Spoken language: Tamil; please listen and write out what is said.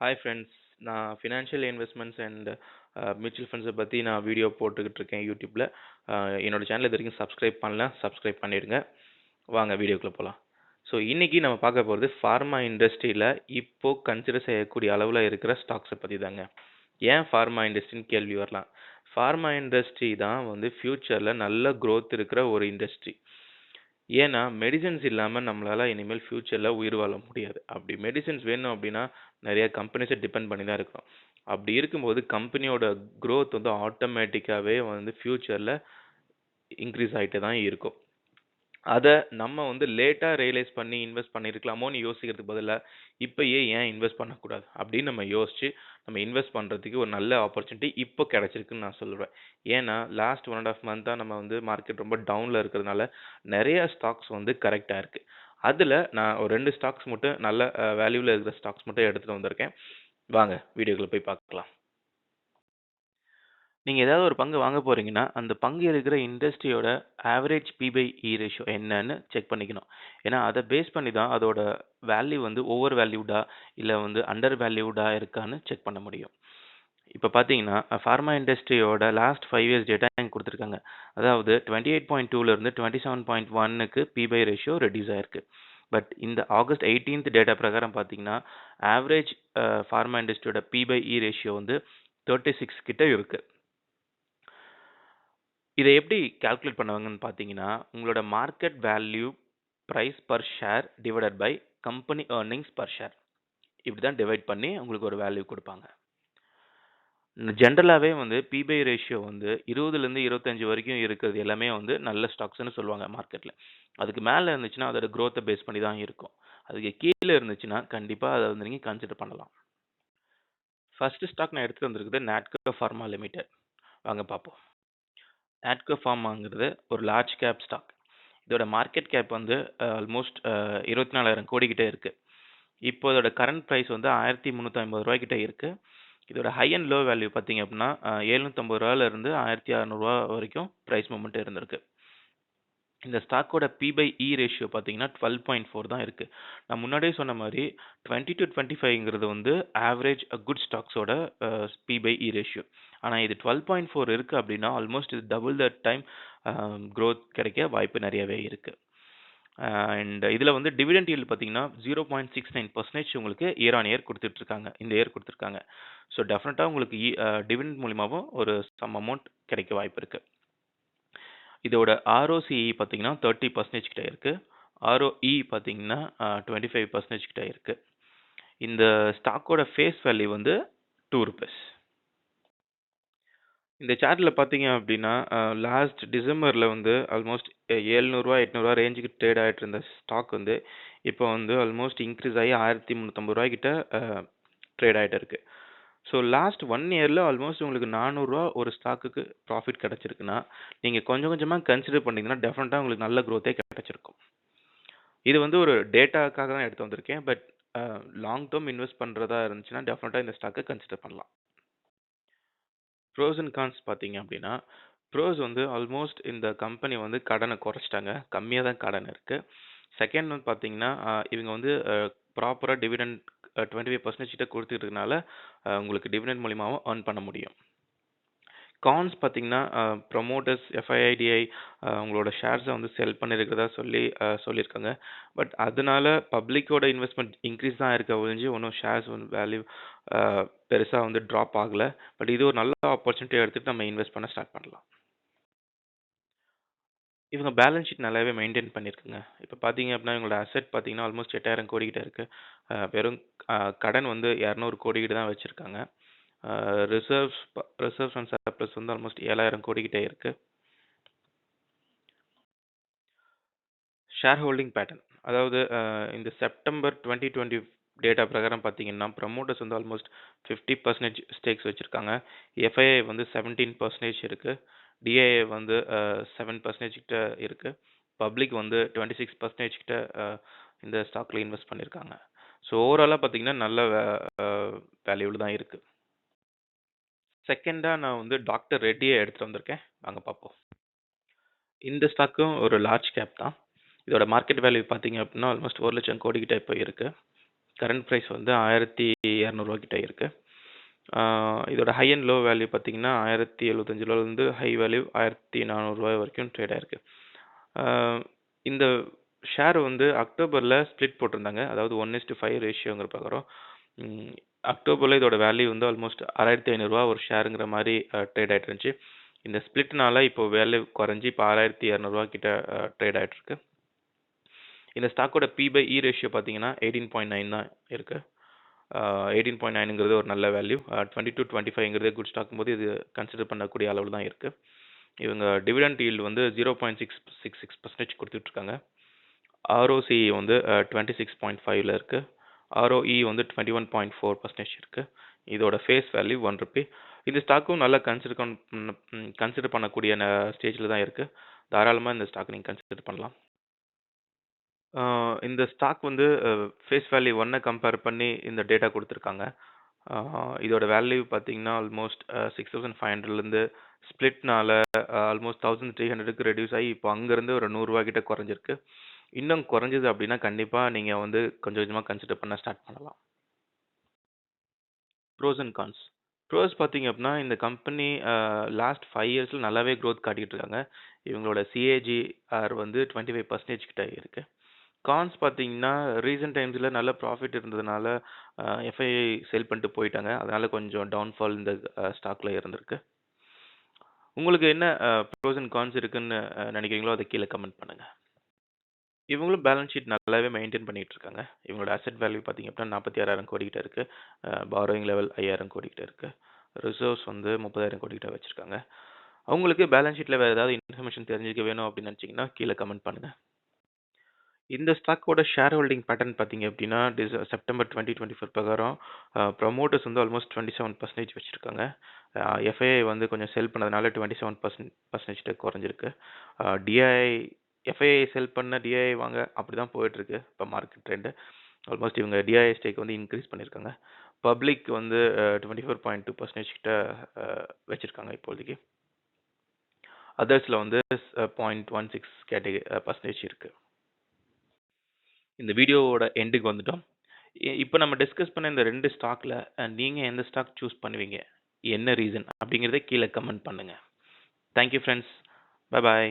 Hi friends. நான் ஃபினான்ஷியல் இன்வெஸ்ட்மெண்ட்ஸ் அண்ட் மியூச்சுவல் ஃபண்ட்ஸை பற்றி நான் வீடியோ போட்டுக்கிட்டு இருக்கேன் யூடியூப்பில். என்னோட சேனல் இது வரைக்கும் சப்ஸ்கிரைப் பண்ணல, சப்ஸ்கிரைப் பண்ணிடுங்க. வாங்க வீடியோக்குள்ளே போகலாம். ஸோ இன்றைக்கி நம்ம பார்க்க போகிறது ஃபார்மா இண்டஸ்ட்ரியில் இப்போது கன்சிடர் செய்யக்கூடிய அளவில் இருக்கிற ஸ்டாக்ஸை பற்றி தாங்க. ஏன் ஃபார்மா இண்டஸ்ட்ரின்னு கேள்வி வரலாம். ஃபார்மா இண்டஸ்ட்ரி தான் வந்து ஃப்யூச்சரில் நல்ல growth இருக்கிற ஒரு இண்டஸ்ட்ரி. ஏன்னா மெடிசின்ஸ் இல்லாமல் நம்மளால் இனிமேல் ஃப்யூச்சரில் உயிர் வாழ முடியாது. அப்படி மெடிசின்ஸ் வேணும் அப்படின்னா நிறைய கம்பெனிஸை டிபெண்ட் பண்ணி தான் இருக்கிறோம். அப்படி இருக்கும்போது கம்பெனியோட growth வந்து ஆட்டோமேட்டிக்காகவே வந்து ஃப்யூச்சரில் இன்க்ரீஸ் ஆகிட்டு தான் இருக்கும். அதை நம்ம வந்து லேட்டாக ரியலைஸ் பண்ணி இன்வெஸ்ட் பண்ணியிருக்கலாமோன்னு யோசிக்கிறதுக்கு பதிலாக இப்போயே ஏன் இன்வெஸ்ட் பண்ணக்கூடாது அப்படின்னு நம்ம யோசிச்சு நம்ம இன்வெஸ்ட் பண்ணுறதுக்கு ஒரு நல்ல ஆப்பர்ச்சுனிட்டி இப்போ கிடைச்சிருக்குன்னு நான் சொல்லுவேன். ஏன்னா லாஸ்ட் 1.5 மந்த்தாக நம்ம வந்து மார்க்கெட் ரொம்ப டவுனில் இருக்கிறதுனால நிறைய ஸ்டாக்ஸ் வந்து கரெக்டாக இருக்குது. அதில் நான் ஒரு 2 ஸ்டாக்ஸ் மட்டும் நல்ல வேல்யூவில் இருக்கிற ஸ்டாக்ஸ் மட்டும் எடுத்துகிட்டு வந்திருக்கேன். வாங்க வீடியோக்குள்ளே போய் பார்க்கலாம். நீங்கள் ஏதாவது ஒரு பங்கு வாங்க போகிறீங்கன்னா அந்த பங்கு இருக்கிற இண்டஸ்ட்ரியோட ஆவரேஜ் பி/இ ரேஷியோ என்னன்னு செக் பண்ணிக்கணும். ஏன்னா அதை பேஸ் பண்ணி தான் அதோட வேல்யூ வந்து ஓவர் வேல்யூடா இல்லை வந்து அண்டர் வேல்யூடா இருக்கான்னு செக் பண்ண முடியும். இப்போ பார்த்தீங்கன்னா ஃபார்மா இண்டஸ்ட்ரியோட லாஸ்ட் 5 இயர்ஸ் டேட்டா இங்கே கொடுத்துருக்காங்க. அதாவது 28.2லேருந்து 27.1க்கு பி/இ ரேஷியோ ரெடியூஸ் ஆயிருக்கு. பட் இந்த ஆகஸ்ட் 18th டேட்டா பிரகாரம் பார்த்தீங்கன்னா ஆவரேஜ் ஃபார்மா இண்டஸ்ட்ரியோட பி/இ ரேஷியோ வந்து 36 கிட்ட இருக்குது. இதை எப்படி கால்குலேட் பண்ணுவாங்கன்னு பார்த்தீங்கன்னா உங்களோட market value price per share divided by company earnings per share, இப்படி தான் டிவைட் பண்ணி உங்களுக்கு ஒரு வேல்யூ கொடுப்பாங்க. ஜென்ரலாகவே வந்து பி/இ ரேஷியோ வந்து 20லேருந்து 25 வரைக்கும் இருக்கிறது எல்லாமே வந்து நல்ல ஸ்டாக்ஸ்னு சொல்லுவாங்க மார்க்கெட்டில். அதுக்கு மேலே இருந்துச்சுன்னா அதோட growth-அ பேஸ் பண்ணி தான் இருக்கும். அதுக்கு கீழே இருந்துச்சுன்னா கண்டிப்பாக அதை வந்து நீங்கள் கன்சிடர் பண்ணலாம். ஃபர்ஸ்ட் ஸ்டாக் நான் எடுத்துகிட்டு வந்திருக்குது நாட்கோ ஃபார்மா லிமிடெட். வாங்க பார்ப்போம். நாட்கோ ஃபார்மாங்கிறது ஒரு லார்ஜ் கேப் ஸ்டாக். இதோட மார்க்கெட் கேப் வந்து ஆல்மோஸ்ட் 24,000 கோடி கிட்ட இருக்குது. இப்போ இதோட கரண்ட் ப்ரைஸ் வந்து 1,350 ரூபாய் கிட்ட இருக்குது. இதோட ஹை அண்ட் லோ வேல்யூ பார்த்தீங்க அப்படின்னா 750 ரூபாயிலிருந்து 1,600 வரைக்கும் ப்ரைஸ் மூமெண்ட் இருந்திருக்கு. இந்த ஸ்டாக்கோட பி/இ ரேஷியோ பார்த்தீங்கன்னா 12.4 தான் இருக்குது. நான் முன்னாடியே சொன்ன மாதிரி 20 to 25ங்கிறது வந்து ஆவரேஜ் குட் ஸ்டாக்ஸோட பி/இ ரேஷியோ. ஆனால் இது 12.4 இருக்குது அப்படின்னா ஆல்மோஸ்ட் இது டபுள் த டைம் growth கிடைக்க வாய்ப்பு நிறையவே இருக்குது. அண்ட் இதில் வந்து டிவிடெண்ட் yield பார்த்தீங்கன்னா 0.69% உங்களுக்கு இயர் ஆன் இயர் கொடுத்துட்ருக்காங்க, இந்த இயர் கொடுத்துருக்காங்க. ஸோ டெஃபினட்டாக உங்களுக்கு டிவிடெண்ட் மூலிமாவும் ஒரு சம் அமௌண்ட் கிடைக்க வாய்ப்பு இருக்குது. இதோட ROCE பார்த்தீங்கன்னா 30% கிட்ட இருக்குது. ROE பார்த்தீங்கன்னா 25% கிட்ட இருக்குது. இந்த ஸ்டாக்கோட ஃபேஸ் வேல்யூ வந்து 2 rupees. இந்த சார்ட்டில் பார்த்தீங்க அப்படின்னா லாஸ்ட் டிசம்பரில் வந்து ஆல்மோஸ்ட் 700 800 ரேஞ்சுக்கு ட்ரேட் ஆகிட்டு இருந்த ஸ்டாக் வந்து இப்போ வந்து ஆல்மோஸ்ட் இன்க்ரீஸ் ஆகி 1,350 கிட்ட ட்ரேட் ஆகிட்டு இருக்கு. ஸோ லாஸ்ட் 1 இயரில் ஆல்மோஸ்ட் உங்களுக்கு 400 ஒரு ஸ்டாக்குக்கு ப்ராஃபிட் கிடச்சிருக்குன்னா நீங்கள் கொஞ்சம் கொஞ்சமாக கன்சிடர் பண்ணிங்கன்னா டெஃபினட்டாக உங்களுக்கு நல்ல க்ரோத்தே கிடச்சிருக்கும். இது வந்து ஒரு டேட்டாக்காக தான் எடுத்து வந்திருக்கேன். பட் லாங் டேர்ம் இன்வெஸ்ட் பண்ணுறதா இருந்துச்சுன்னா டெஃபினட்டாக இந்த ஸ்டாக்கை கன்சிடர் பண்ணலாம். ப்ரோஸ் அண்ட் கான்ஸ் பார்த்தீங்க அப்படின்னா ப்ரோஸ் வந்து ஆல்மோஸ்ட் இந்த கம்பெனி வந்து கடனை குறைச்சிட்டாங்க, கம்மியாக தான் கடன் இருக்குது. செகண்ட் வந்து பார்த்தீங்கன்னா இவங்க வந்து ப்ராப்பராக டிவிடெண்ட் 25% கிட்ட கொடுத்துக்கிறதுனால உங்களுக்கு டிவிடெண்ட் மூலியமாகவும் earn பண்ண முடியும். கான்ஸ் பார்த்தீங்கன்னா ப்ரொமோட்டர்ஸ் எஃப்ஐஐடிஐ உங்களோட ஷேர்ஸை வந்து செல் பண்ணியிருக்கிறதா சொல்லியிருக்காங்க. பட் அதனால பப்ளிக்கோட இன்வெஸ்ட்மெண்ட் இன்க்ரீஸ் தான் இருக்க ஒழிஞ்சு ஒன்றும் ஷேர்ஸ் வந்து வேல்யூ பெருசாக வந்து ட்ராப் ஆகலை. பட் இது ஒரு நல்ல ஆப்பர்ச்சுனிட்டி எடுத்துகிட்டு நம்ம இன்வெஸ்ட் பண்ண ஸ்டார்ட் பண்ணலாம். இவங்க பேலன்ஸ் ஷீட் நல்லாவே மெயின்டைன் பண்ணியிருக்குங்க. இப்போ பார்த்தீங்க அப்படின்னா இவங்களோட அசெட் பார்த்தீங்கன்னா ஆல்மோஸ்ட் 8,000 கோடி கிட்ட இருக்குது. வெறும் கடன் வந்து 200 கோடி கிட்ட தான் வச்சுருக்காங்க. ரிசர்வ்ஸ் அண்ட் சர்ப்ளஸ் வந்து ஆல்மோஸ்ட் 7,000 கோடி கிட்ட இருக்குது. ஷேர் ஹோல்டிங் பேட்டர்ன், அதாவது இந்த செப்டம்பர் 2020 டேட்டா பிரகாரம் பார்த்தீங்கன்னா ப்ரமோட்டர்ஸ் வந்து ஆல்மோஸ்ட் 50% ஸ்டேக்ஸ் வச்சுருக்காங்க. எஃப்ஐஐ வந்து 17% இருக்குது. டிஐஏ வந்து 7% கிட்ட இருக்குது. பப்ளிக் வந்து 26% கிட்ட இந்த ஸ்டாக்ல இன்வெஸ்ட் பண்ணியிருக்காங்க. ஸோ ஓவராலாக பார்த்தீங்கன்னா நல்ல வேல்யூவில் தான் இருக்குது. செகண்டாக நான் வந்து டாக்டர் ரெட்டியை எடுத்துகிட்டு வந்திருக்கேன். வாங்க பார்ப்போம். இந்த ஸ்டாக்கும் ஒரு லார்ஜ் கேப் தான். இதோட மார்க்கெட் வேல்யூ பார்த்தீங்க அப்படின்னா ஆல்மோஸ்ட் 1 லட்சம் கோடி கிட்ட இப்போ இருக்குது. கரண்ட் ப்ரைஸ் வந்து ரூ. 1200 கிட்ட இருக்கு. இதோட ஹை அண்ட் லோ வேல்யூ பார்த்தீங்கன்னா, ரூ. 1075லேருந்து ஹை வேல்யூ ரூ. 1400 வரைக்கும் ட்ரேட் ஆயிருக்கு. இந்த ஷேர் வந்து அக்டோபர்ல ஸ்ப்ளிட் போட்டிருந்தாங்க. அதாவது 1:5 ரேஷியோங்கிற பிரகாரம். அக்டோபர்ல இதோட வேல்யூ வந்து ஆல்மோஸ்ட் ரூ. 1500 ஒரு ஷேருங்கிற மாரி ட்ரேட் ஆயிட்டு இருந்துச்சு. இந்த ஸ்ப்ளிட்னால இப்போ வேல்யூ குறைஞ்சு இப்போ ரூ. 1200 கிட்ட ட்ரேட் ஆயிட்டு இருக்கு. இந்த ஸ்டாக்கோட P/E ரேஷியோ பார்த்தீங்கன்னா 18.9 தான் இருக்கு. 18.9ங்கிறது ஒரு நல்ல வேல்யூ. 20-25ங்கிறது குட் ஸ்டாக் போது இது கன்சிடர் பண்ணக்கூடிய அளவில் தான் இருக்கு. இவங்க டிவிடெண்ட் ஈல்டு வந்து 0.666% கொடுத்துட்டு இருக்காங்க. ROCE வந்து 26.5ல இருக்கு. ROE வந்து 21.4% இருக்கு. இதோட ஃபேஸ் வேல்யூ ₹1. இந்த ஸ்டாக்கும் நல்லா கன்சிடர் பண்ணக்கூடிய ஸ்டேஜில் தான் இருக்கு. தாராளமாக இந்த ஸ்டாக் நீங்கள் கன்சிடர் பண்ணலாம். இந்த ஸ்டாக் வந்து ஃபேஸ் வேல்யூ 1 கம்பேர் பண்ணி இந்த டேட்டா கொடுத்துருக்காங்க. இதோட வேல்யூ பார்த்தீங்கன்னா ஆல்மோஸ்ட் 6500லேருந்து ஸ்ப்ளிட்னால ஆல்மோஸ்ட் 1300க்கு ரெடியூஸ் ஆகி இப்போ அங்கேருந்து ஒரு ₹100 கிட்ட குறைஞ்சிருக்கு. இன்னும் குறைஞ்சது அப்படின்னா கண்டிப்பாக நீங்கள் வந்து கொஞ்சம் கொஞ்சமாக கன்சிடர் பண்ண ஸ்டார்ட் பண்ணலாம். Pros and cons. ப்ரோஸ் பார்த்தீங்க அப்படின்னா இந்த கம்பெனி லாஸ்ட் 5 இயர்ஸில் நல்லாவே க்ரோத் காட்டிகிட்டு இருக்காங்க. இவங்களோட CAGR வந்து 25% கிட்ட இருக்கு. கான்ஸ் பார்த்தீங்கன்னா ரீசெண்ட் டைம்ஸில் நல்ல ப்ராஃபிட் இருந்ததுனால FII சேல் பண்ணிட்டு போயிட்டாங்க. அதனால கொஞ்சம் டவுன்ஃபால் இந்த ஸ்டாக்ல இருந்திருக்கு. உங்களுக்கு என்ன ப்ரோஸ் அண்ட் கான்ஸ் இருக்குன்னு நினைக்கிறீங்களோ அதை கீழே கமெண்ட் பண்ணுங்க. இவங்களும் பேலன்ஸ் ஷீட் நல்லாவே மெயின்டைன் பண்ணிட்டு இருக்காங்க. இவங்களோட அசெட் வேல்யூ பார்த்தீங்க அப்படின்னா 46,000 கோடி கிட்ட இருக்கு. பாரோயிங் லெவல் 5,000 கோடி கிட்ட இருக்கு. ரிசர்வ்ஸ் வந்து 30,000 கோடி கிட்ட வச்சிருக்காங்க. அவங்களுக்கு பேலன்ஸ் ஷீட்ல வேற ஏதாவது இன்ஃபர்மேஷன் தெரிஞ்சுக்க வேணும் அப்படின்னு நினைச்சீங்கன்னா கீழே கமெண்ட் பண்ணுங்க. இந்த ஸ்டாக்கோட ஷேர் ஹோல்டிங் பேட்டர்ன் பார்த்தீங்க அப்படின்னா செப்டம்பர் 2024 பிரகாரம் ப்ரமோட்டர்ஸ் வந்து ஆல்மோஸ்ட் 27% வச்சிருக்காங்க. FII வந்து கொஞ்சம் செல் பண்ணதுனால 27% குறைஞ்சிருக்கு. DII FII செல் பண்ண DII வாங்க அப்படி தான் போயிட்டுருக்கு இப்போ மார்க்கெட் ட்ரெண்டு. ஆல்மோஸ்ட் இவங்க DII ஸ்டேக் வந்து இன்க்ரீஸ் பண்ணியிருக்காங்க. பப்ளிக் வந்து 24.2% கிட்ட வச்சுருக்காங்க இப்போதைக்கு. அதர்ஸில் வந்து 0.16% இருக்குது. இந்த வீடியோவோட எண்டுக்கு வந்துட்டோம். இப்போ நம்ம டிஸ்கஸ் பண்ண இந்த 2 ஸ்டாக்ல நீங்கள் எந்த ஸ்டாக் சூஸ் பண்ணுவீங்க, என்ன ரீசன் அப்படிங்கிறத கீழே கமெண்ட் பண்ணுங்கள். Thank you friends. Bye bye.